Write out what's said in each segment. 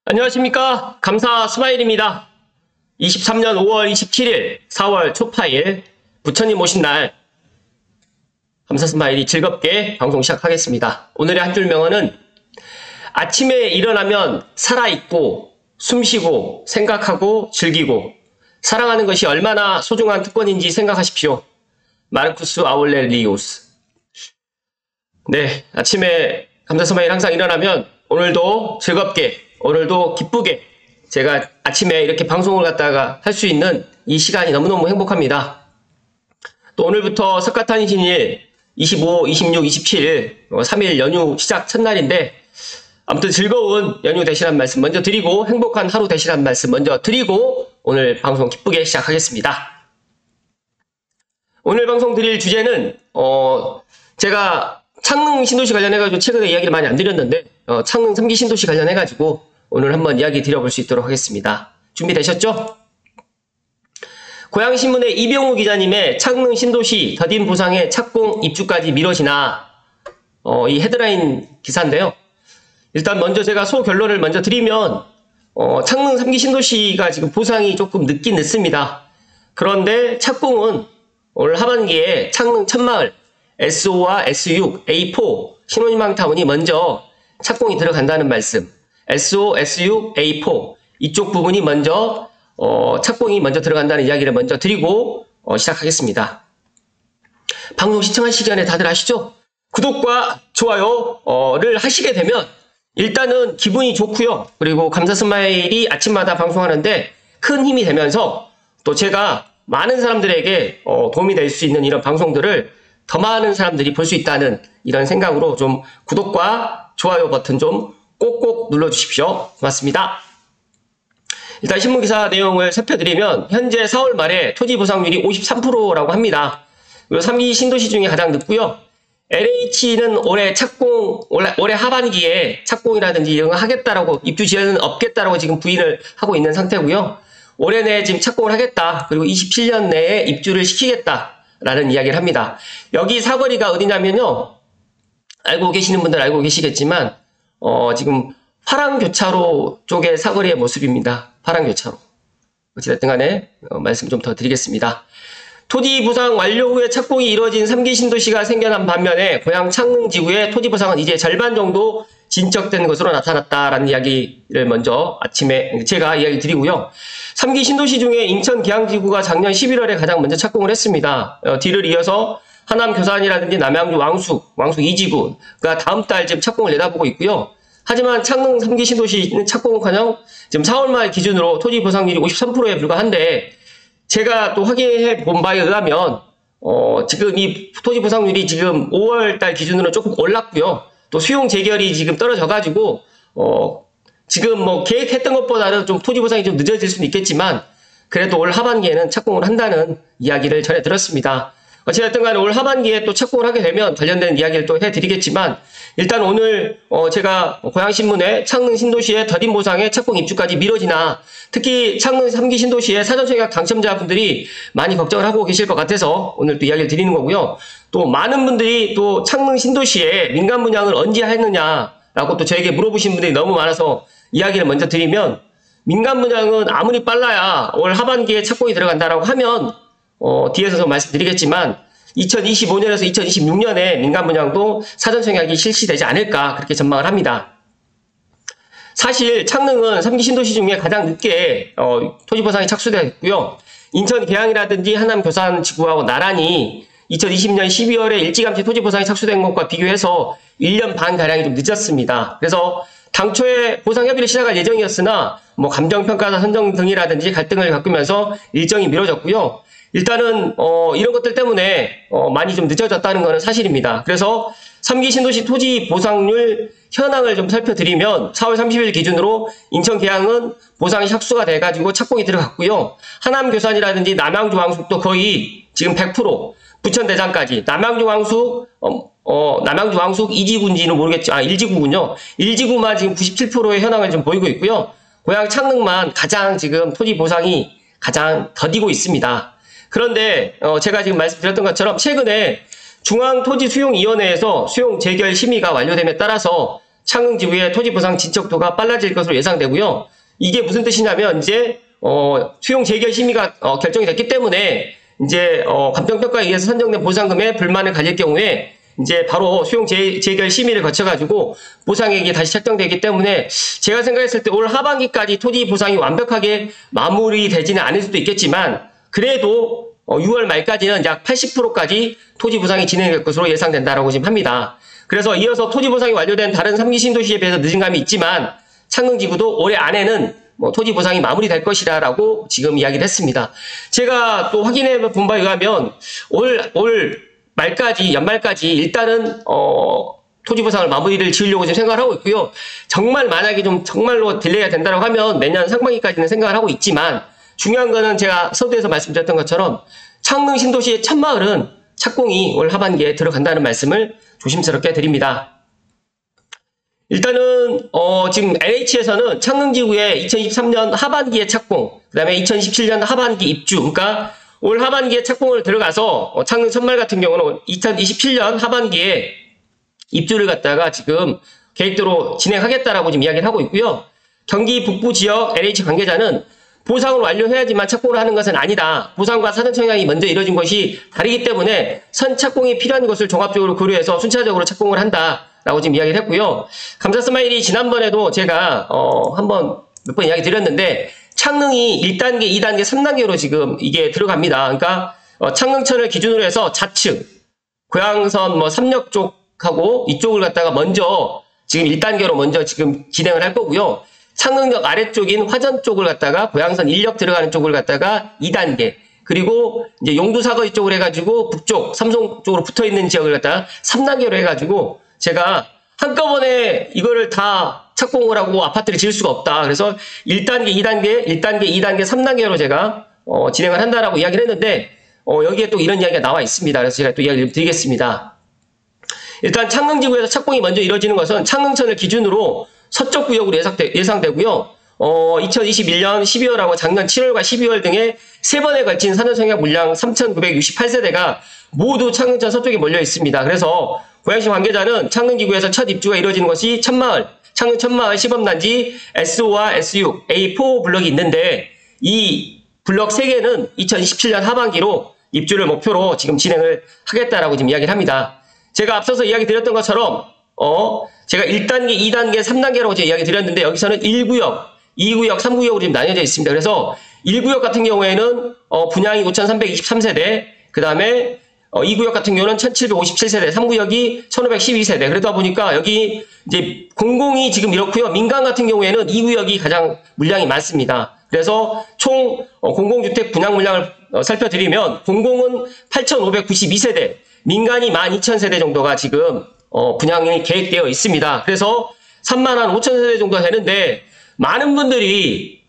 안녕하십니까. 감사 스마일입니다. 23년 5월 27일 4월 초파일 부처님 오신 날 감사 스마일이 즐겁게 방송 시작하겠습니다. 오늘의 한 줄 명언은 아침에 일어나면 살아있고 숨쉬고 생각하고 즐기고 사랑하는 것이 얼마나 소중한 특권인지 생각하십시오. 마르쿠스 아울렐리우스. 네, 아침에 감사 스마일 항상 일어나면 오늘도 즐겁게 오늘도 기쁘게 제가 아침에 이렇게 방송을 갖다가 할 수 있는 이 시간이 너무너무 행복합니다. 또 오늘부터 석가탄신일 25, 26, 27일 3일 연휴 시작 첫날인데 아무튼 즐거운 연휴 되시란 말씀 먼저 드리고 행복한 하루 되시란 말씀 먼저 드리고 오늘 방송 기쁘게 시작하겠습니다. 오늘 방송 드릴 주제는 제가 창릉 신도시 관련해가지고 최근에 이야기를 많이 안 드렸는데 창릉 3기 신도시 관련해가지고 오늘 한번 이야기 드려볼 수 있도록 하겠습니다. 준비되셨죠? 고양신문의 이병우 기자님의 창릉 신도시 더딘 보상의 착공 입주까지 미뤄지나 이 헤드라인 기사인데요. 일단 먼저 제가 소결론을 먼저 드리면 창릉 3기 신도시가 지금 보상이 조금 늦긴 늦습니다. 그런데 착공은 올 하반기에 창릉 천마을 SO와 S6, A4 신혼희망타운이 먼저 착공이 들어간다는 말씀. SO, S6, A4 이쪽 부분이 먼저 착공이 먼저 들어간다는 이야기를 먼저 드리고 시작하겠습니다. 방송 시청하시기 전에 다들 아시죠? 구독과 좋아요를 하시게 되면 일단은 기분이 좋고요. 그리고 감사 스마일이 아침마다 방송하는데 큰 힘이 되면서 또 제가 많은 사람들에게 도움이 될 수 있는 이런 방송들을 더 많은 사람들이 볼 수 있다는 이런 생각으로 좀 구독과 좋아요 버튼 좀 꼭꼭 눌러주십시오. 고맙습니다. 일단 신문기사 내용을 살펴드리면 현재 4월 말에 토지 보상률이 53%라고 합니다. 그리고 3기 신도시 중에 가장 늦고요. LH는 올해 하반기에 착공이라든지 이런 거 하겠다라고 입주 지연은 없겠다라고 지금 부인을 하고 있는 상태고요. 올해 내에 지금 착공을 하겠다. 그리고 27년 내에 입주를 시키겠다라는 이야기를 합니다. 여기 사거리가 어디냐면요. 알고 계시는 분들 알고 계시겠지만 지금 화랑교차로 쪽의 사거리의 모습입니다. 화랑교차로. 어찌됐든 간에 말씀 좀 더 드리겠습니다. 토지 보상 완료 후에 착공이 이뤄진 3기 신도시가 생겨난 반면에 고향 창릉지구의 토지 보상은 이제 절반 정도 진척된 것으로 나타났다라는 이야기를 먼저 아침에 제가 이야기 드리고요. 3기 신도시 중에 인천 계양지구가 작년 11월에 가장 먼저 착공을 했습니다. 뒤를 이어서 하남 교산이라든지 남양주 왕숙 2지구가 다음 달 지금 착공을 내다보고 있고요. 하지만 창릉 3기 신도시는 착공은커녕 지금 4월 말 기준으로 토지 보상률이 53%에 불과한데 제가 또 확인해 본 바에 의하면 지금 이 토지 보상률이 지금 5월 달 기준으로 조금 올랐고요. 또 수용 재결이 지금 떨어져 가지고 지금 뭐 계획했던 것보다는 좀 토지 보상이 좀 늦어질 수는 있겠지만 그래도 올 하반기에는 착공을 한다는 이야기를 전해 들었습니다. 어찌됐든 간에 올 하반기에 또 착공을 하게 되면 관련된 이야기를 또 해드리겠지만 일단 오늘 제가 고양신문에 창릉 신도시의 더딘 보상의 착공 입주까지 미뤄지나 특히 창릉 3기 신도시의 사전청약 당첨자분들이 많이 걱정을 하고 계실 것 같아서 오늘 또 이야기를 드리는 거고요. 또 많은 분들이 또 창릉 신도시에 민간 분양을 언제 했느냐라고 또 저에게 물어보신 분들이 너무 많아서 이야기를 먼저 드리면 민간 분양은 아무리 빨라야 올 하반기에 착공이 들어간다라고 하면 뒤에서 좀 말씀드리겠지만 2025년에서 2026년에 민간 분양도 사전청약이 실시되지 않을까 그렇게 전망을 합니다. 사실 창릉은 3기 신도시 중에 가장 늦게 토지 보상이 착수되었고요. 인천 계양이라든지 하남 교산 지구하고 나란히 2020년 12월에 일찌감치 토지 보상이 착수된 것과 비교해서 1년 반 가량이 좀 늦었습니다. 그래서 당초에 보상 협의를 시작할 예정이었으나 뭐 감정평가사 선정 등이라든지 갈등을 겪으면서 일정이 미뤄졌고요. 일단은 이런 것들 때문에 많이 좀 늦어졌다는 것은 사실입니다. 그래서 3기 신도시 토지 보상률 현황을 좀 살펴드리면 4월 30일 기준으로 인천 계양은 보상이 착수가 돼가지고 착공이 들어갔고요. 하남 교산이라든지 남양주 왕숙도 거의 지금 100%, 부천 대장까지 남양주 왕숙 2지구인지는 모르겠죠. 1지구군요. 1지구만 지금 97%의 현황을 좀 보이고 있고요. 고양 창릉만 가장 지금 토지 보상이 가장 더디고 있습니다. 그런데 제가 지금 말씀드렸던 것처럼 최근에 중앙토지수용위원회에서 수용 재결 심의가 완료됨에 따라서 창릉 지구의 토지 보상 진척도가 빨라질 것으로 예상되고요. 이게 무슨 뜻이냐면 이제 수용 재결 심의가 결정이 됐기 때문에 이제 감정평가에 의해서 선정된 보상금에 불만을 가질 경우에 이제 바로 수용 재결 심의를 거쳐가지고 보상액이 다시 책정되기 때문에 제가 생각했을 때 올 하반기까지 토지 보상이 완벽하게 마무리되지는 않을 수도 있겠지만 그래도 6월 말까지는 약 80%까지 토지 보상이 진행될 것으로 예상된다라고 지금 합니다. 그래서 이어서 토지 보상이 완료된 다른 3기 신도시에 비해서 늦은 감이 있지만 창릉지구도 올해 안에는 토지 보상이 마무리될 것이라고 지금 이야기를 했습니다. 제가 또 확인해 본 바에 의하면 올 말까지, 연말까지 일단은, 토지 보상을 마무리를 지으려고 지금 생각을 하고 있고요. 정말 만약에 좀 정말로 딜레이가 된다고 하면 내년 상반기까지는 생각을 하고 있지만 중요한 거는 제가 서두에서 말씀드렸던 것처럼 창릉 신도시의 첫마을은 착공이 올 하반기에 들어간다는 말씀을 조심스럽게 드립니다. 일단은 지금 LH에서는 창릉지구의 2023년 하반기에 착공, 그 다음에 2017년 하반기 입주, 그러니까 올 하반기에 착공을 들어가서 창릉 첫마을 같은 경우는 2027년 하반기에 입주를 갖다가 지금 계획대로 진행하겠다라고 지금 이야기를 하고 있고요. 경기 북부 지역 LH 관계자는 보상을 완료해야지만 착공을 하는 것은 아니다. 보상과 사전 청약이 먼저 이뤄진 것이 다르기 때문에 선착공이 필요한 것을 종합적으로 고려해서 순차적으로 착공을 한다라고 지금 이야기를 했고요. 감사 스마일이 지난번에도 제가 한번 몇 번 이야기 드렸는데 창릉이 1단계, 2단계, 3단계로 지금 이게 들어갑니다. 그러니까 창릉천을 기준으로 해서 좌측, 고양선 삼역 쪽하고 이쪽을 갖다가 먼저 지금 1단계로 먼저 지금 진행을 할 거고요. 창릉역 아래쪽인 화전 쪽을 갖다가 고양선 1역 들어가는 쪽을 갖다가 2단계, 그리고 이제 용두사거리 쪽으로 해가지고 북쪽 삼성 쪽으로 붙어있는 지역을 갖다가 3단계로 해가지고 제가 한꺼번에 이거를 다 착공을 하고 아파트를 지을 수가 없다. 그래서 1단계, 2단계, 1단계, 2단계, 3단계로 제가 진행을 한다라고 이야기를 했는데 여기에 또 이런 이야기가 나와 있습니다. 그래서 제가 또 이야기를 드리겠습니다. 일단 창릉지구에서 착공이 먼저 이루어지는 것은 창릉천을 기준으로 서쪽 구역으로 예상되고요. 2021년 12월하고 작년 7월과 12월 등의 3번에 걸친 사전청약 물량 3,968세대가 모두 창릉천 서쪽에 몰려 있습니다. 그래서 고양시 관계자는 창릉지구에서 첫 입주가 이루어지는 것이 첫마을, 창릉 첫마을 시범단지 S5와 S6, A4 블럭이 있는데 이 블럭 3개는 2027년 하반기로 입주를 목표로 지금 진행을 하겠다라고 지금 이야기를 합니다. 제가 앞서서 이야기 드렸던 것처럼 제가 1단계, 2단계, 3단계라고 제가 이야기 드렸는데 여기서는 1구역, 2구역, 3구역으로 지금 나뉘어져 있습니다. 그래서 1구역 같은 경우에는 분양이 5,323세대, 그 다음에 2구역 같은 경우는 1,757세대, 3구역이 1,512세대. 그러다 보니까 여기 이제 공공이 지금 이렇고요. 민간 같은 경우에는 2구역이 가장 물량이 많습니다. 그래서 총 공공주택 분양 물량을 살펴드리면 공공은 8,592세대, 민간이 12,000세대 정도가 지금 분양이 계획되어 있습니다. 그래서 35,000세대 정도 되는데 많은 분들이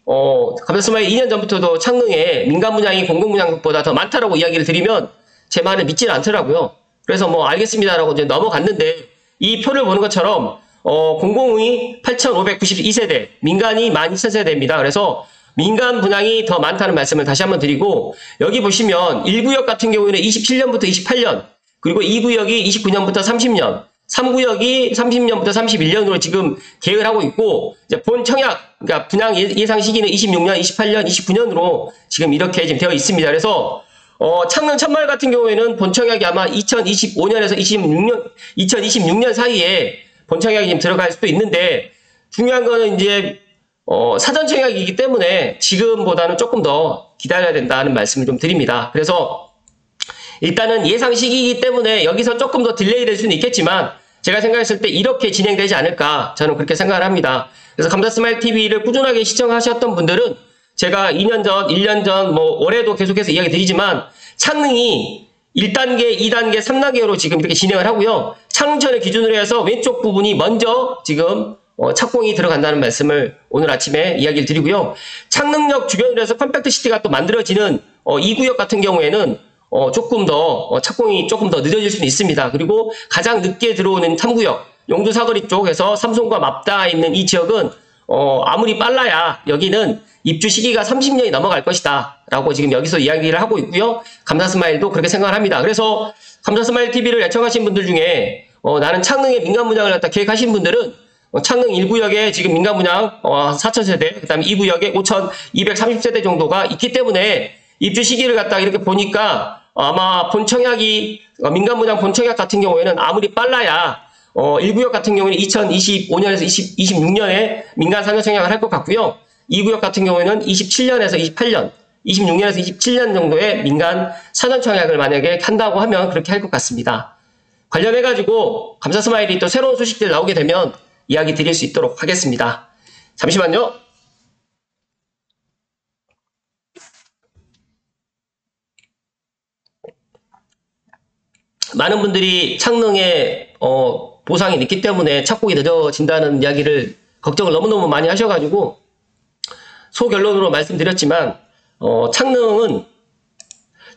감사스마일 2년 전부터도 창릉에 민간 분양이 공공 분양보다 더 많다라고 이야기를 드리면 제 말을 믿지는 않더라고요. 그래서 알겠습니다라고 이제 넘어갔는데 이 표를 보는 것처럼 공공이 8,592세대, 민간이 12,000세대입니다. 그래서 민간 분양이 더 많다는 말씀을 다시 한번 드리고 여기 보시면 1구역 같은 경우에는 27년부터 28년, 그리고 2구역이 29년부터 30년, 3구역이 30년부터 31년으로 지금 계획을 하고 있고 이제 본 청약, 그러니까 분양 예상 시기는 26년, 28년, 29년으로 지금 이렇게 지금 되어 있습니다. 그래서 창릉 첫마을 같은 경우에는 본청약이 아마 2025년에서 2026년 사이에 본청약이 지금 들어갈 수도 있는데 중요한 거는 이제 사전청약이기 때문에 지금보다는 조금 더 기다려야 된다는 말씀을 좀 드립니다. 그래서 일단은 예상 시기이기 때문에 여기서 조금 더 딜레이 될 수는 있겠지만 제가 생각했을 때 이렇게 진행되지 않을까 저는 그렇게 생각을 합니다. 그래서 감사스마일 TV를 꾸준하게 시청하셨던 분들은 제가 2년 전, 1년 전, 올해도 계속해서 이야기 드리지만 창릉이 1단계, 2단계, 3단계로 지금 이렇게 진행을 하고요. 창릉천을 기준으로 해서 왼쪽 부분이 먼저 지금 착공이 들어간다는 말씀을 오늘 아침에 이야기를 드리고요. 창릉역 주변으로 해서 컴팩트 시티가 또 만들어지는 2구역 같은 경우에는 조금 더 착공이 조금 더 늦어질 수는 있습니다. 그리고 가장 늦게 들어오는 3구역, 용두사거리 쪽에서 삼성과 맞닿아 있는 이 지역은 아무리 빨라야 여기는 입주 시기가 30년이 넘어갈 것이다 라고 지금 여기서 이야기를 하고 있고요. 감사스마일도 그렇게 생각을 합니다. 그래서 감사스마일 TV를 애청하신 분들 중에 나는 창릉의 민간 분양을 갖다 계획하신 분들은 창릉 1구역에 지금 민간 분양 4,000세대, 그 다음에 2구역에 5,230세대 정도가 있기 때문에 입주 시기를 갖다가 이렇게 보니까 아마 본청약이 민간 분양 본청약 같은 경우에는 아무리 빨라야 1구역 같은 경우에는 2025년에서 26년에 민간 상호 청약을 할 것 같고요. 2구역 같은 경우에는 27년에서 28년, 26년에서 27년 정도의 민간 사전 청약을 만약에 한다고 하면 그렇게 할 것 같습니다. 관련해가지고 감사스마일이 또 새로운 소식들 나오게 되면 이야기 드릴 수 있도록 하겠습니다. 잠시만요. 많은 분들이 창릉에 보상이 늦기 때문에 착공이 늦어진다는 이야기를 걱정을 너무너무 많이 하셔가지고 소결론으로 말씀드렸지만 창릉은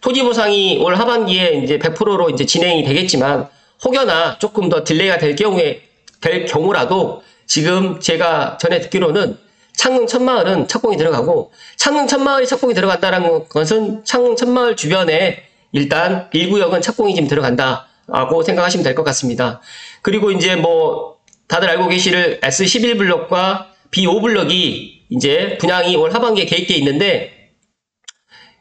토지 보상이 올 하반기에 이제 100%로 이제 진행이 되겠지만 혹여나 조금 더 딜레이가 될 경우라도 지금 제가 전에 듣기로는 창릉 천마을은 착공이 들어가고 창릉 천마을이 착공이 들어간다는 것은 창릉 천마을 주변에 일단 1구역은 착공이 지금 들어간다라고 생각하시면 될 것 같습니다. 그리고 이제 뭐 다들 알고 계시를 S11블럭과 B5블럭이 이제 분양이 올 하반기에 계획되어 있는데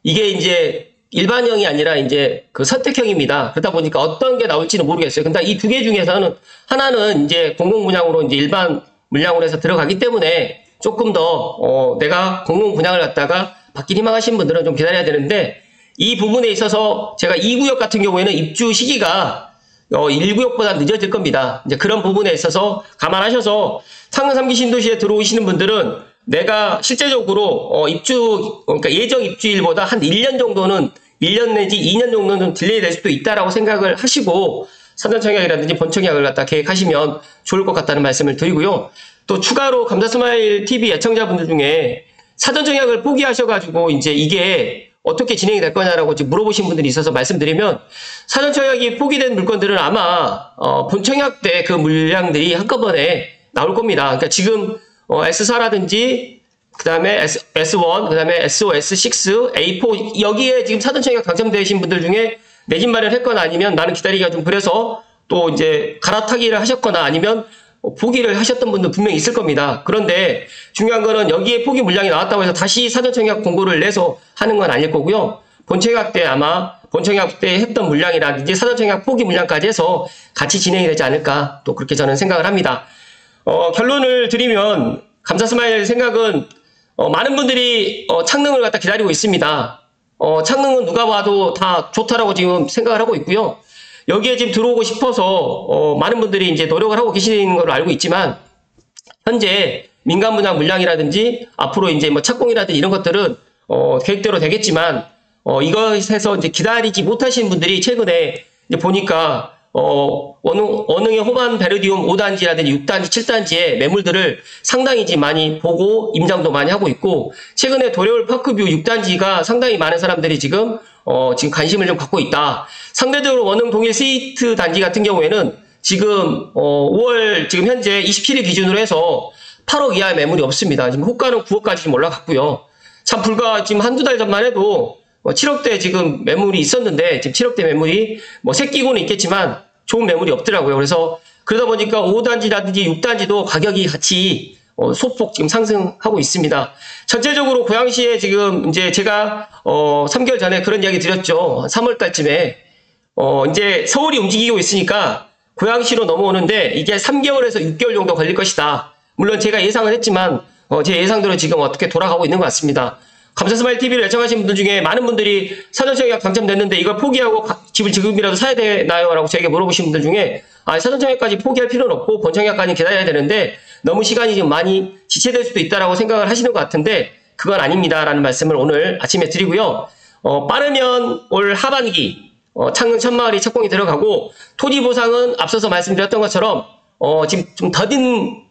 이게 이제 일반형이 아니라 이제 그 선택형입니다. 그러다 보니까 어떤 게 나올지는 모르겠어요. 근데 이 두 개 중에서는 하나는 이제 공공분양으로 이제 일반 물량으로 해서 들어가기 때문에 조금 더 내가 공공분양을 갖다가 받길 희망하시는 분들은 좀 기다려야 되는데 이 부분에 있어서 제가 2구역 같은 경우에는 입주 시기가 1구역보다 늦어질 겁니다. 이제 그런 부분에 있어서 감안하셔서 창릉 3기 신도시에 들어오시는 분들은 내가 실제적으로 그러니까 예정 입주일보다 한 1년 정도는 1년 내지 2년 정도는 딜레이 될 수도 있다라고 생각을 하시고 사전청약이라든지 본청약을 갖다 계획하시면 좋을 것 같다는 말씀을 드리고요. 또 추가로 감사스마일 TV 애청자분들 중에 사전청약을 포기하셔가지고 이제 이게 어떻게 진행이 될 거냐라고 지금 물어보신 분들이 있어서 말씀드리면 사전청약이 포기된 물건들은 아마 본청약 때 그 물량들이 한꺼번에 나올 겁니다. 그러니까 지금 S4라든지 그 다음에 S1, 그 다음에 SO, S6, A4 여기에 지금 사전청약 당첨되신 분들 중에 내 집 마련했거나 아니면 나는 기다리기가 좀 그래서 또 이제 갈아타기를 하셨거나 아니면 포기를 하셨던 분들 분명히 있을 겁니다. 그런데 중요한 거는 여기에 포기 물량이 나왔다고 해서 다시 사전청약 공고를 내서 하는 건 아닐 거고요. 본청약 때 아마 본청약 때 했던 물량이라든지 사전청약 포기 물량까지 해서 같이 진행이 되지 않을까 또 그렇게 저는 생각을 합니다. 결론을 드리면 감사스마일 생각은 많은 분들이 창릉을 갖다 기다리고 있습니다. 창릉은 누가 봐도 다 좋다라고 지금 생각을 하고 있고요. 여기에 지금 들어오고 싶어서 많은 분들이 이제 노력을 하고 계시는 걸로 알고 있지만 현재 민간 분양 물량이라든지 앞으로 이제 뭐 착공이라든지 이런 것들은 계획대로 되겠지만 이것에서 이제 기다리지 못하시는 분들이 최근에 이제 보니까 원흥의 호반 베르디움 5단지라든지 6단지, 7단지의 매물들을 상당히 지금 많이 보고 임장도 많이 하고 있고 최근에 도레올 파크뷰 6단지가 상당히 많은 사람들이 지금 관심을 좀 갖고 있다. 상대적으로 원흥 동일 스위트 단지 같은 경우에는 지금 5월 지금 현재 27일 기준으로 해서 8억 이하의 매물이 없습니다. 지금 호가는 9억까지 지금 올라갔고요. 참 불과 지금 한두 달 전만 해도 7억대 지금 매물이 있었는데 지금 7억대 매물이 뭐 새끼고는 있겠지만 좋은 매물이 없더라고요. 그래서 그러다 보니까 5단지라든지 6단지도 가격이 같이 소폭 지금 상승하고 있습니다. 전체적으로 고양시에 지금 이제 제가 3개월 전에 그런 이야기 드렸죠. 3월 달쯤에 이제 서울이 움직이고 있으니까 고양시로 넘어오는데 이게 3개월에서 6개월 정도 걸릴 것이다. 물론 제가 예상을 했지만 제 예상대로 지금 어떻게 돌아가고 있는 것 같습니다. 감사스마일 TV를 애청하신 분들 중에 많은 분들이 사전청약 당첨됐는데 이걸 포기하고 집을 지금이라도 사야 되나요? 라고 저에게 물어보신 분들 중에 사전청약까지 포기할 필요는 없고 본청약까지 기다려야 되는데 너무 시간이 좀 많이 지체될 수도 있다라고 생각을 하시는 것 같은데 그건 아닙니다. 라는 말씀을 오늘 아침에 드리고요. 빠르면 올 하반기 창릉 천마을이 착공이 들어가고 토지 보상은 앞서서 말씀드렸던 것처럼 지금 좀 더딘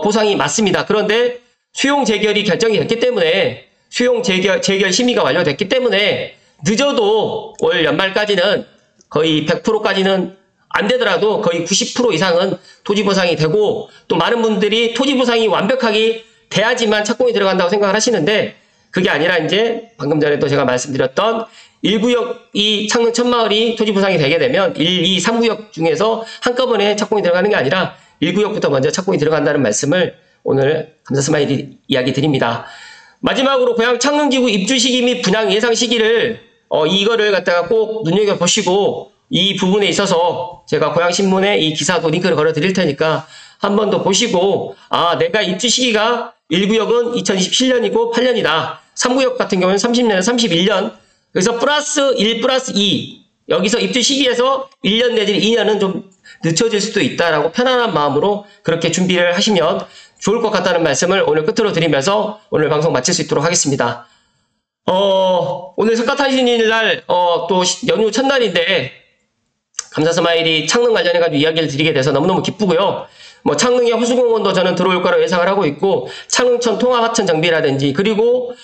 보상이 맞습니다. 그런데 수용 재결이 결정이 됐기 때문에 수용 재결 심의가 완료됐기 때문에 늦어도 올 연말까지는 거의 100%까지는 안 되더라도 거의 90% 이상은 토지 보상이 되고 또 많은 분들이 토지 보상이 완벽하게 돼야지만 착공이 들어간다고 생각을 하시는데 그게 아니라 이제 방금 전에도 제가 말씀드렸던 1구역이 창릉 천마을이 토지 보상이 되게 되면 1, 2, 3구역 중에서 한꺼번에 착공이 들어가는 게 아니라 1구역부터 먼저 착공이 들어간다는 말씀을 오늘 감사 스마일이 이야기 드립니다. 마지막으로 고향 창릉지구 입주 시기 및 분양 예상 시기를 이거를 갖다가 꼭 눈여겨보시고 이 부분에 있어서 제가 고향신문에 이 기사도 링크를 걸어 드릴 테니까 한 번 더 보시고 내가 입주 시기가 1구역은 2027년이고 8년이다. 3구역 같은 경우는 30년에서 31년. 그래서 플러스 1 플러스 2 여기서 입주 시기에서 1년 내지 2년은 좀 늦춰질 수도 있다라고 편안한 마음으로 그렇게 준비를 하시면 좋을 것 같다는 말씀을 오늘 끝으로 드리면서 오늘 방송 마칠 수 있도록 하겠습니다. 오늘 석가탄신일 또 연휴 첫날인데 감사 스마일이 창릉 관련해가지고 이야기를 드리게 돼서 너무너무 기쁘고요. 창릉의 호수공원도 저는 들어올 거라고 예상을 하고 있고, 창릉천 통합하천 정비라든지, 그리고,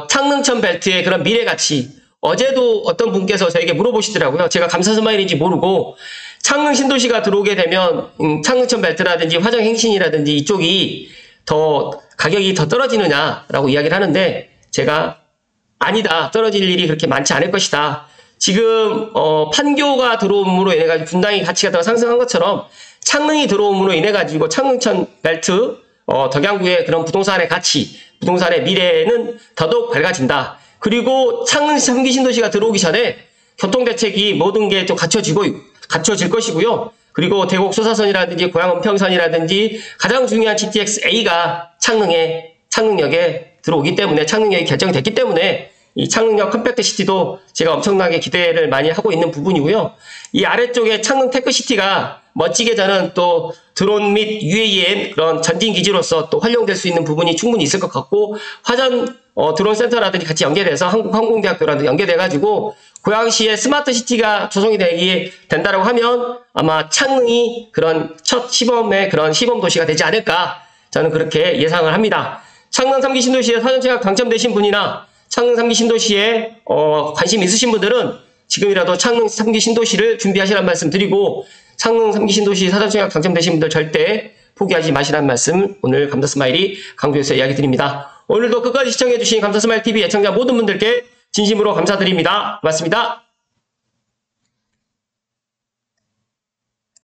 창릉천 벨트의 그런 미래 가치. 어제도 어떤 분께서 저에게 물어보시더라고요. 제가 감사 스마일인지 모르고, 창릉 신도시가 들어오게 되면, 창릉천 벨트라든지 화정행신이라든지 이쪽이 더, 가격이 더 떨어지느냐라고 이야기를 하는데, 제가 아니다. 떨어질 일이 그렇게 많지 않을 것이다. 지금, 판교가 들어옴으로 인해가지고 분당의 가치가 더 상승한 것처럼, 창릉이 들어옴으로 인해가지고 창릉천 벨트, 덕양구의 그런 부동산의 가치, 부동산의 미래는 더더욱 밝아진다. 그리고 창릉 3기 신도시가 들어오기 전에 교통대책이 모든 게 좀 갖춰질 것이고요. 그리고 대곡 소사선이라든지 고양 은평선이라든지 가장 중요한 GTX-A가 창릉역에 들어오기 때문에 창릉역이 결정이 됐기 때문에 이 창릉역 컴팩트 시티도 제가 엄청나게 기대를 많이 하고 있는 부분이고요. 이 아래쪽에 창릉 테크시티가 멋지게 저는 또 드론 및 UAM 그런 전진 기지로서 또 활용될 수 있는 부분이 충분히 있을 것 같고, 화전 드론 센터라든지 같이 연계돼서 한국항공대학교라든지 연계돼가지고 고양시의 스마트 시티가 조성이 된다라고 하면 아마 창릉이 그런 첫 시범의 그런 시범 도시가 되지 않을까, 저는 그렇게 예상을 합니다. 창릉 3기 신도시에 사전채약 당첨되신 분이나 창릉 3기 신도시에 관심 있으신 분들은 지금이라도 창릉 3기 신도시를 준비하시라는 말씀 드리고, 창릉 3기 신도시 사전청약 당첨되신 분들 절대 포기하지 마시라는 말씀 오늘 감사 스마일이 강조해서 이야기 드립니다. 오늘도 끝까지 시청해주신 감사 스마일 TV 애청자 모든 분들께 진심으로 감사드립니다. 고맙습니다.